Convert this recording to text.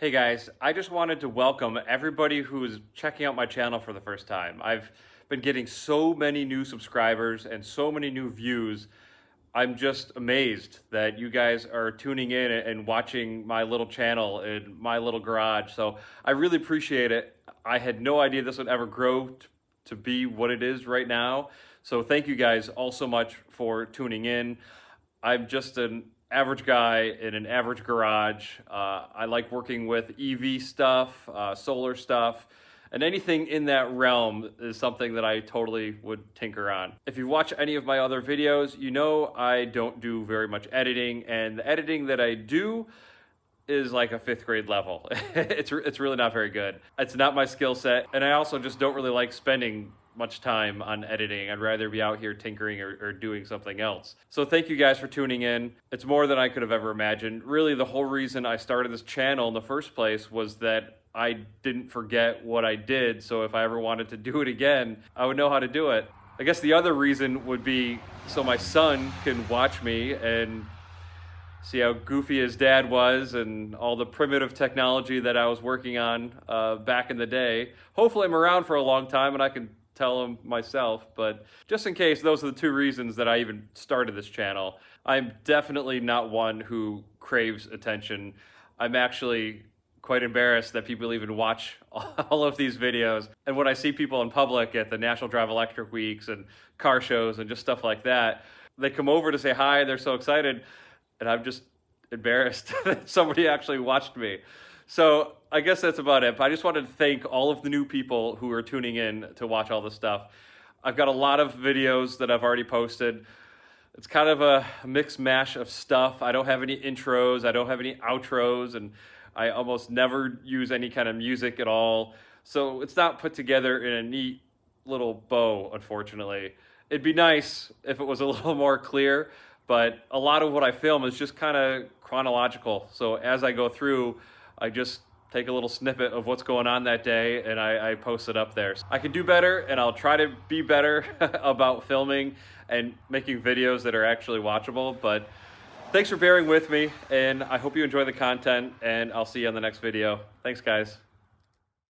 Hey guys, I just wanted to welcome everybody who is checking out my channel for the first time. I've been getting so many new subscribers and so many new views. I'm just amazed that you guys are tuning in and watching my little channel in my little garage. So I really appreciate it. I had no idea this would ever grow to be what it is right now. So thank you guys all so much for tuning in. I'm just an average guy in an average garage. I like working with EV stuff, solar stuff, and anything in that realm is something that I totally would tinker on. If you watch any of my other videos, you know I don't do very much editing, and the editing that I do is like a 5th grade level. It's really not very good. It's not my skill set, and I also just don't really like spending much time on editing. I'd rather be out here tinkering or doing something else. So thank you guys for tuning in. It's more than I could have ever imagined. Really, the whole reason I started this channel in the first place was that I didn't forget what I did, so if I ever wanted to do it again, I would know how to do it. I guess the other reason would be so my son can watch me and see how goofy his dad was and all the primitive technology that I was working on back in the day. Hopefully I'm around for a long time and I can tell him myself, but just in case, those are the 2 reasons that I even started this channel. I'm definitely not one who craves attention. I'm actually quite embarrassed that people even watch all of these videos. And when I see people in public at the National Drive Electric Weeks and car shows and just stuff like that, they come over to say hi, they're so excited, and I'm just embarrassed that somebody actually watched me. So I guess that's about it. But I just wanted to thank all of the new people who are tuning in to watch all this stuff. I've got a lot of videos that I've already posted. It's kind of a mix mash of stuff. I don't have any intros, I don't have any outros, and I almost never use any kind of music at all. So it's not put together in a neat little bow, unfortunately. It'd be nice if it was a little more clear, but a lot of what I film is just kind of chronological. So as I go through, I just take a little snippet of what's going on that day and I post it up there. I can do better, and I'll try to be better about filming and making videos that are actually watchable, but thanks for bearing with me, and I hope you enjoy the content, and I'll see you on the next video. Thanks, guys.